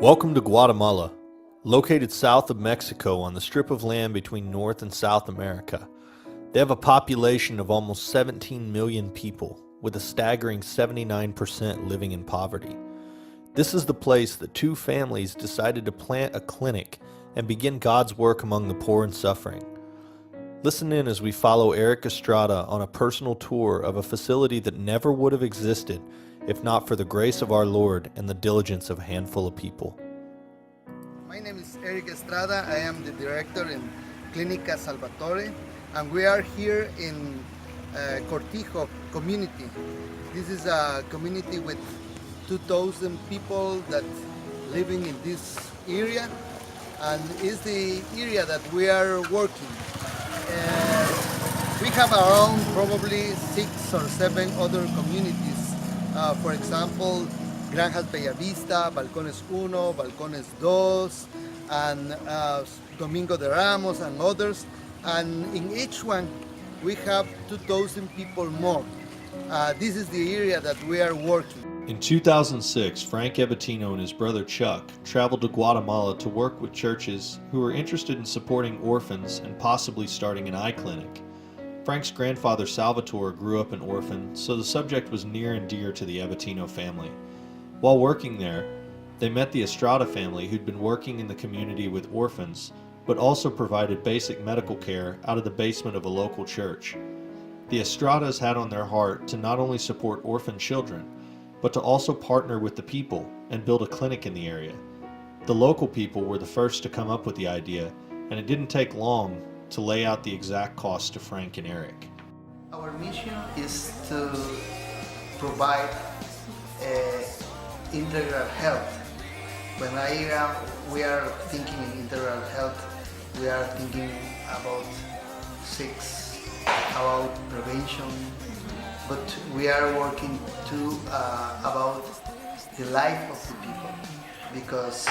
Welcome to Guatemala. Located south of Mexico on the strip of land between North and South America, they have a population of almost 17 million people, with a staggering 79% living in poverty. This is the place that two families decided to plant a clinic and begin God's work among the poor and suffering. Listen in as we follow Eric Estrada on a personal tour of a facility that never would have existed if not for the grace of our Lord and the diligence of a handful of people. My name is Eric Estrada. I am the director in Clinica Salvatore, and we are here in Cortijo community. This is a community with 2,000 people that living in this area, and is the area that we are working. We have around probably 6 or 7 other communities. For example, Granjas Bellavista, Balcones 1, Balcones 2, and Domingo de Ramos and others. And in each one, we have 2,000 people more. This is the area that we are working. In 2006, Frank Ebatino and his brother Chuck traveled to Guatemala to work with churches who were interested in supporting orphans and possibly starting an eye clinic. Frank's grandfather Salvatore grew up an orphan, so the subject was near and dear to the Ebatino family. While working there, they met the Estrada family who'd been working in the community with orphans, but also provided basic medical care out of the basement of a local church. The Estradas had on their heart to not only support orphan children, but to also partner with the people and build a clinic in the area. The local people were the first to come up with the idea, and it didn't take long to lay out the exact cost to Frank and Eric. Our mission is to provide integral health. When we are thinking in integral health, we are thinking about about prevention, but we are working too about the life of the people, because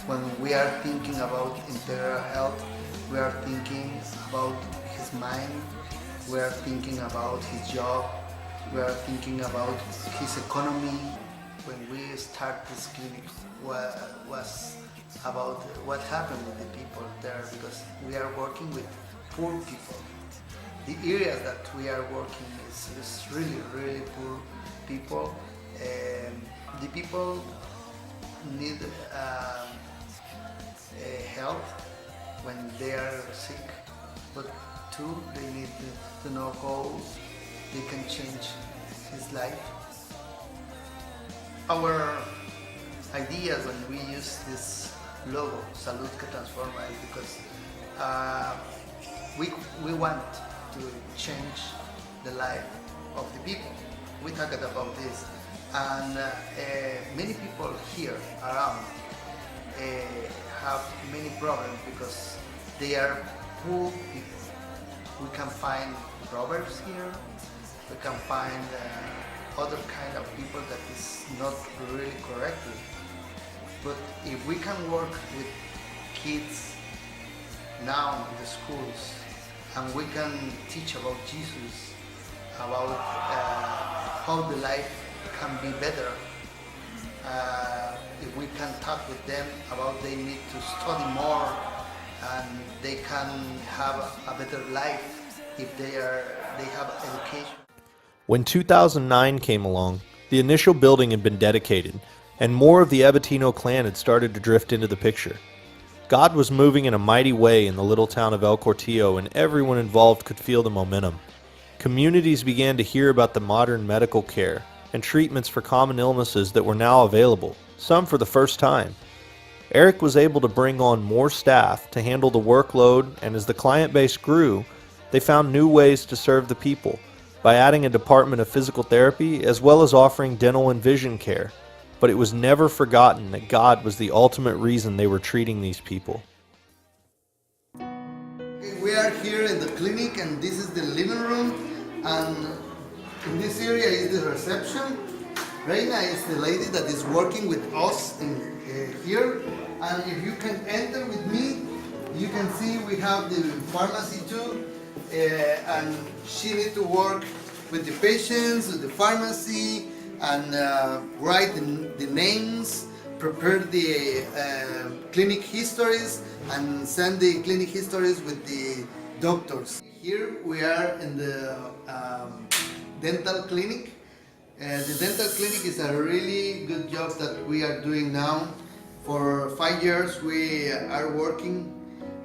when we are thinking about integral health, we are thinking about his mind, we are thinking about his job, we are thinking about his economy. When we start this clinic was about what happened with the people there, because we are working with poor people. The area that we are working is really poor people. The people need help when they are sick, but too they need to know how they can change his life. Our ideas when we use this logo, Salud que Transforma, is because we want to change the life of the people. We talked about this, and many people here around have many problems because they are poor people. We can find robbers here, we can find other kind of people that is not really correctly. But if we can work with kids now in the schools, and we can teach about Jesus, about how the life can be better, if we can talk with them about they need to study more and they can have a better life if they have education. When 2009 came along, the initial building had been dedicated, and more of the Ebatino clan had started to drift into the picture. God was moving in a mighty way in the little town of El Cortillo, and everyone involved could feel the momentum. Communities began to hear about the modern medical care and treatments for common illnesses that were now available, some for the first time. Eric was able to bring on more staff to handle the workload, and as the client base grew, they found new ways to serve the people by adding a department of physical therapy as well as offering dental and vision care. But it was never forgotten that God was the ultimate reason they were treating these people. We are here in the clinic, and this is the living room, and in this area is the reception. Reina is the lady that is working with us here, and if you can enter with me, you can see we have the pharmacy too, and she needs to work with the patients, with the pharmacy, and write the names, prepare the clinic histories and send the clinic histories with the doctors. Here we are in the dental clinic. The dental clinic is a really good job that we are doing now. For 5 years we are working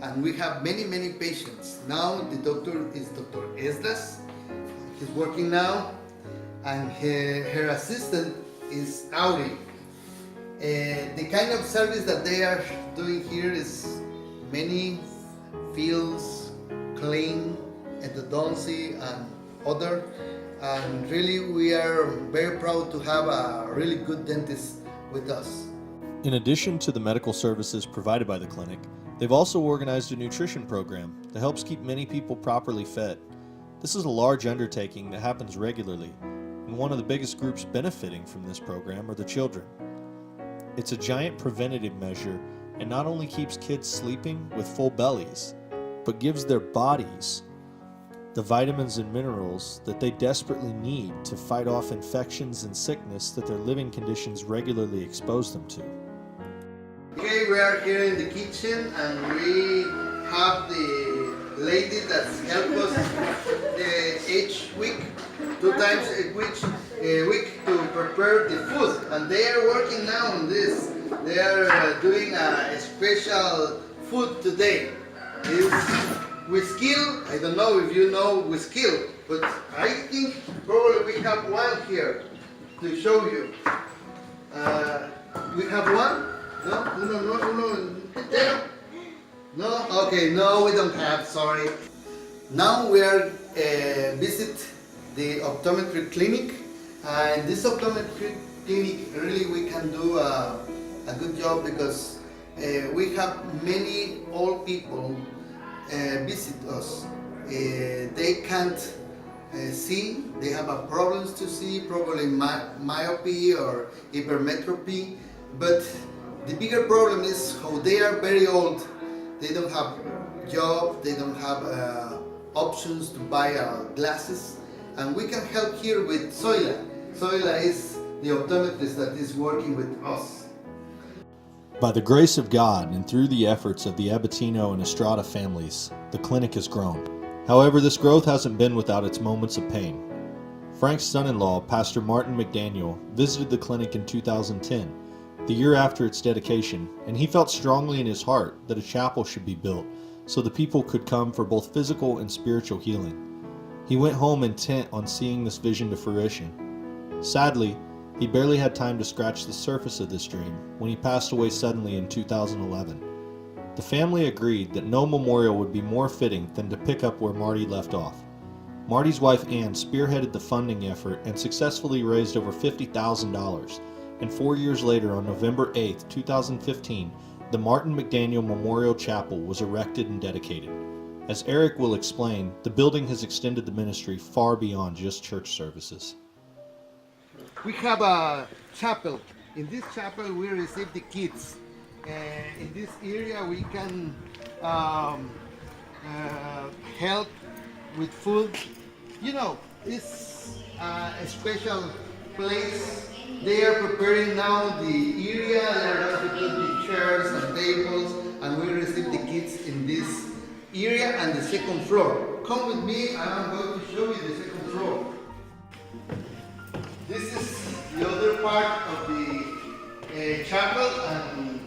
and we have many patients. Now the doctor is Dr. Esdras. He's working now, and her assistant is Auri. The kind of service that they are doing here is many fields, clean, endodoncy and other. And really we are very proud to have a really good dentist with us. In addition to the medical services provided by the clinic, they've also organized a nutrition program that helps keep many people properly fed. This is a large undertaking that happens regularly, and one of the biggest groups benefiting from this program are the children. It's a giant preventative measure and not only keeps kids sleeping with full bellies, but gives their bodies the vitamins and minerals that they desperately need to fight off infections and sickness that their living conditions regularly expose them to. Okay, we are here in the kitchen and we have the lady that's helped us each week, 2 times a week to prepare the food, and they are working now on this. They are doing a special food today. It's with skill. I don't know if you know with skill, but I think probably we have one here to show you. We have one? No? Okay, no, we don't have, sorry. Now we are visit the optometry clinic, and this optometry clinic really we can do a good job because we have many old people visit us. They can't see, they have a problems to see, probably myopia or hypermetropy, but the bigger problem is how they are very old. They don't have job, they don't have options to buy glasses, and we can help here with Zoila. Zoila is the optometrist that is working with us. By the grace of God and through the efforts of the Abatino and Estrada families, the clinic has grown. However, this growth hasn't been without its moments of pain. Frank's son-in-law, Pastor Martin McDaniel, visited the clinic in 2010, the year after its dedication, and he felt strongly in his heart that a chapel should be built so the people could come for both physical and spiritual healing. He went home intent on seeing this vision to fruition. Sadly, he barely had time to scratch the surface of this dream when he passed away suddenly in 2011. The family agreed that no memorial would be more fitting than to pick up where Marty left off. Marty's wife Ann spearheaded the funding effort and successfully raised over $50,000, and 4 years later, on November 8, 2015, the Martin McDaniel Memorial Chapel was erected and dedicated. As Eric will explain, the building has extended the ministry far beyond just church services. We have a chapel. In this chapel we receive the kids. In this area we can help with food. You know, it's a special place. They are preparing now the area. They are going to put the chairs and tables, and we receive the kids in this area and the second floor. Come with me, I'm going to show you the second floor. This is the other part of the chapel, and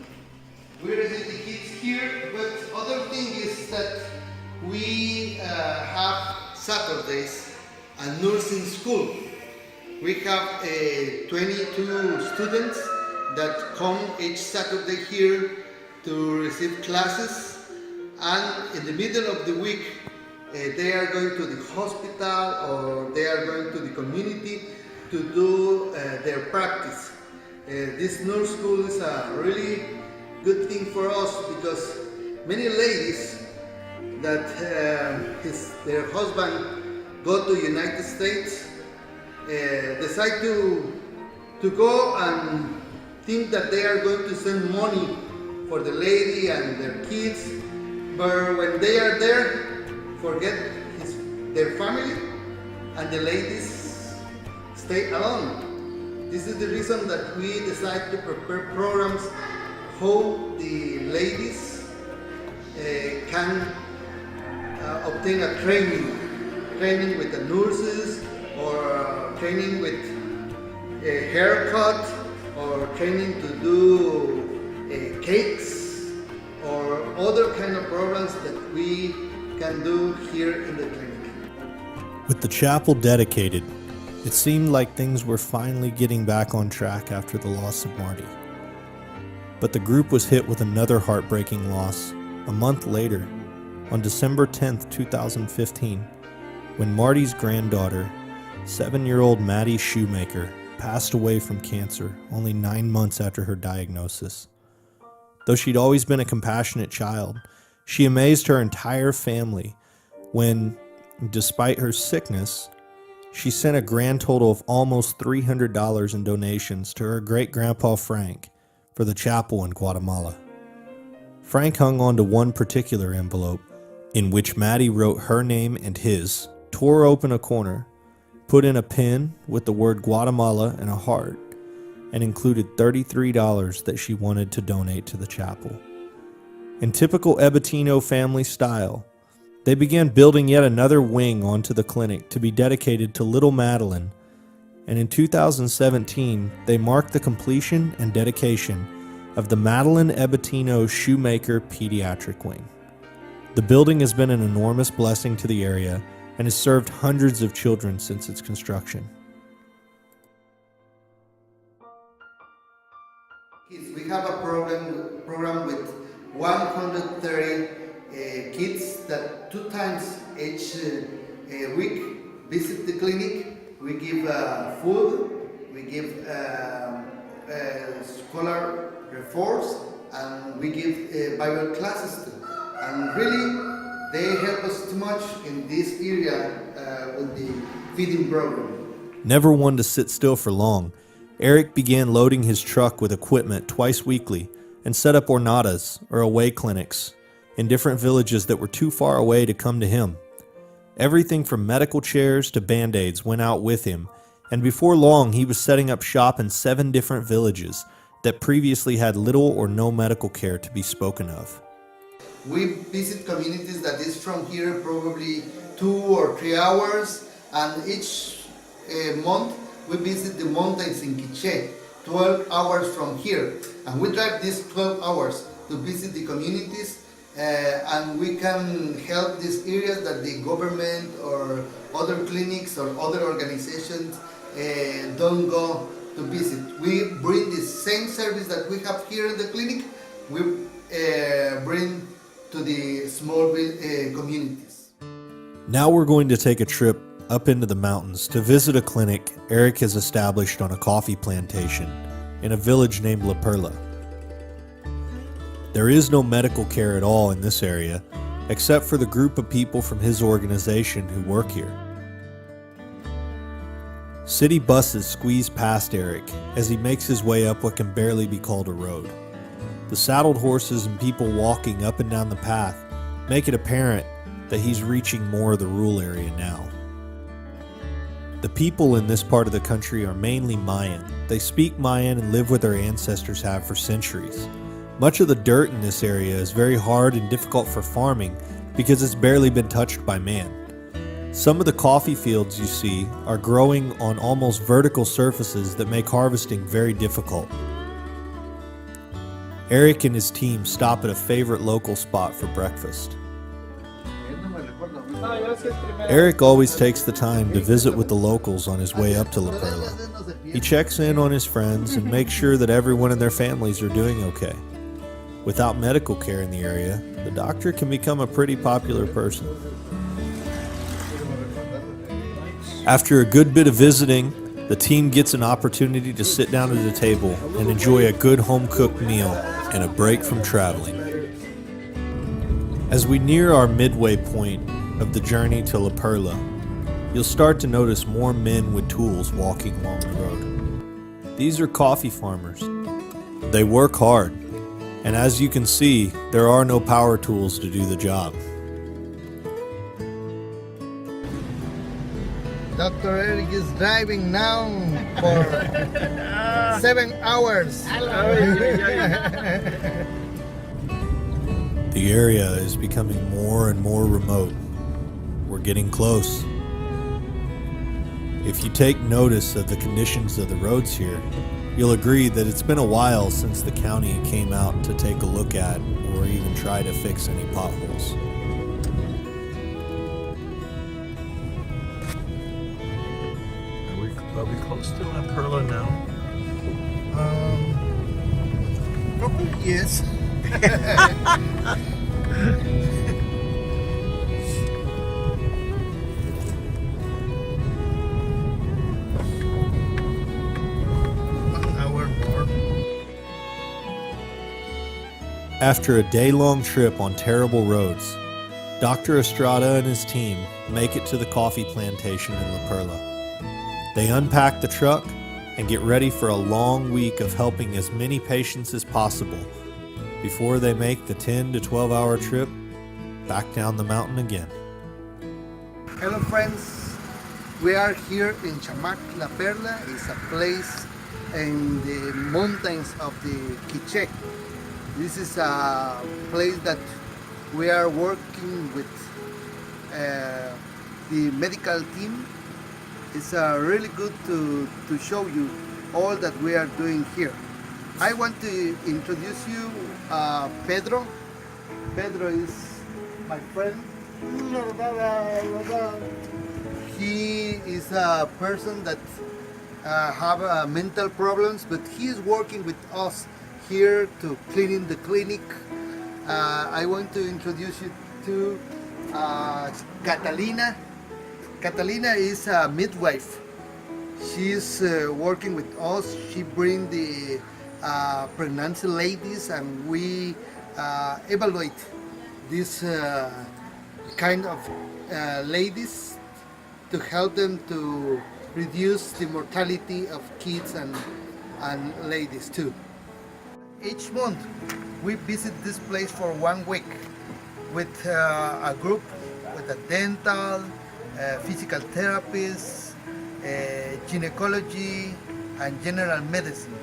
we receive the kids here. But other thing is that we have Saturdays a nursing school. We have 22 students that come each Saturday here to receive classes, and in the middle of the week they are going to the hospital or they are going to the community to do their practice. This nurse school is a really good thing for us because many ladies that their husband go to United States decide to go and think that they are going to send money for the lady and their kids, but when they are there, forget their family, and the ladies stay alone. This is the reason that we decide to prepare programs how the ladies can obtain a training with the nurses, or training with a haircut, or training to do cakes, or other kind of programs that we can do here in the clinic. With the chapel dedicated, it seemed like things were finally getting back on track after the loss of Marty. But the group was hit with another heartbreaking loss a month later, on December 10th, 2015, when Marty's granddaughter, 7-year-old Maddie Shoemaker, passed away from cancer only 9 months after her diagnosis. Though she'd always been a compassionate child, she amazed her entire family when, despite her sickness, she sent a grand total of almost $300 in donations to her great-grandpa Frank for the chapel in Guatemala. Frank hung on to one particular envelope in which Maddie wrote her name and his, tore open a corner, put in a pin with the word Guatemala and a heart, and included $33 that she wanted to donate to the chapel. In typical Ebatino family style, they began building yet another wing onto the clinic to be dedicated to little Madeline, and in 2017 they marked the completion and dedication of the Madeline Ebatino Shoemaker Pediatric Wing. The building has been an enormous blessing to the area and has served hundreds of children since its construction. We have a program with 130 kids that 2 times each week visit the clinic. We give food, we give scholar reforms, and we give Bible classes too. And really, they help us too much in this area with the feeding program. Never one to sit still for long, Eric began loading his truck with equipment twice weekly and set up ornatas, or away clinics, in different villages that were too far away to come to him. Everything from medical chairs to band-aids went out with him, and before long he was setting up shop in 7 different villages that previously had little or no medical care to be spoken of. We visit communities that is from here probably 2 or 3 hours, and each month we visit the mountains in Quiché, 12 hours from here, and we drive these 12 hours to visit the communities, and we can help these areas that the government or other clinics or other organizations don't go to visit. We bring the same service that we have here in the clinic, we bring to the small communities. Now we're going to take a trip up into the mountains to visit a clinic Eric has established on a coffee plantation in a village named La Perla. There is no medical care at all in this area, except for the group of people from his organization who work here. City buses squeeze past Eric as he makes his way up what can barely be called a road. The saddled horses and people walking up and down the path make it apparent that he's reaching more of the rural area now. The people in this part of the country are mainly Mayan. They speak Mayan and live where their ancestors have for centuries. Much of the dirt in this area is very hard and difficult for farming because it's barely been touched by man. Some of the coffee fields you see are growing on almost vertical surfaces that make harvesting very difficult. Eric and his team stop at a favorite local spot for breakfast. Eric always takes the time to visit with the locals on his way up to La Perla. He checks in on his friends and makes sure that everyone and their families are doing okay. Without medical care in the area, the doctor can become a pretty popular person. After a good bit of visiting, the team gets an opportunity to sit down at a table and enjoy a good home-cooked meal and a break from traveling. As we near our midway point of the journey to La Perla, you'll start to notice more men with tools walking along the road. These are coffee farmers. They work hard, and as you can see, there are no power tools to do the job. Dr. Eric is driving now for 7 hours. The area is becoming more and more remote. We're getting close. If you take notice of the conditions of the roads here, you'll agree that it's been a while since the county came out to take a look at or even try to fix any potholes. Are we close to La Perla now? Probably yes. After a day-long trip on terrible roads, Dr. Estrada and his team make it to the coffee plantation in La Perla. They unpack the truck and get ready for a long week of helping as many patients as possible before they make the 10 to 12 hour trip back down the mountain again. Hello friends, we are here in Chamac, La Perla. It's a place in the mountains of the Quiché. This is a place that we are working with the medical team. It's really good to show you all that we are doing here. I want to introduce you Pedro. Pedro is my friend. He is a person that have mental problems, but he is working with us here to cleaning the clinic. I want to introduce you to Catalina. Catalina is a midwife. She's working with us. She brings the pregnancy ladies, and we evaluate this kind of ladies to help them to reduce the mortality of kids and ladies too. Each month we visit this place for 1 week with a group with a dental, physical therapist, gynecology, and general medicine.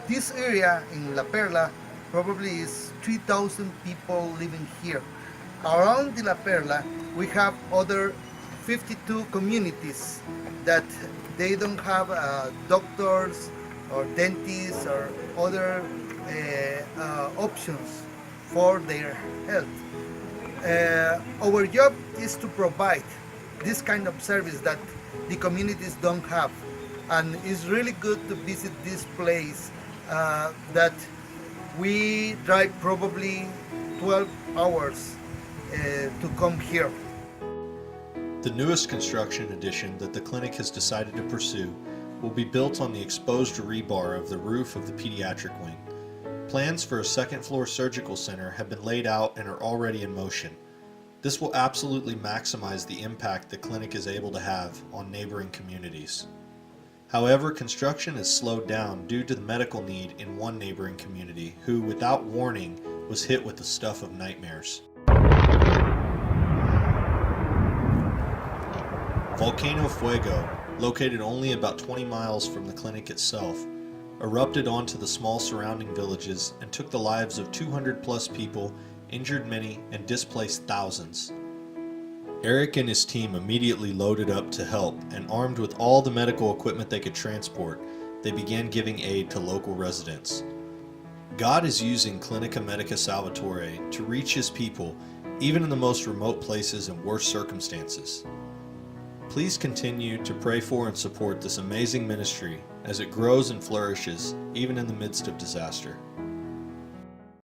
This area in La Perla probably is 3,000 people living here. Around the La Perla we have other 52 communities that they don't have doctors or dentists or other options for their health. Our job is to provide this kind of service that the communities don't have, and it's really good to visit this place that we drive probably 12 hours to come here. The newest construction addition that the clinic has decided to pursue will be built on the exposed rebar of the roof of the pediatric wing. Plans for a second-floor surgical center have been laid out and are already in motion. This will absolutely maximize the impact the clinic is able to have on neighboring communities. However, construction is slowed down due to the medical need in one neighboring community who, without warning, was hit with the stuff of nightmares. Volcano Fuego, located only about 20 miles from the clinic itself, erupted onto the small surrounding villages and took the lives of 200 plus people, injured many, and displaced thousands. Eric and his team immediately loaded up to help, and armed with all the medical equipment they could transport, they began giving aid to local residents. God is using Clinica Medica Salvatore to reach his people, even in the most remote places and worst circumstances. Please continue to pray for and support this amazing ministry as it grows and flourishes, even in the midst of disaster.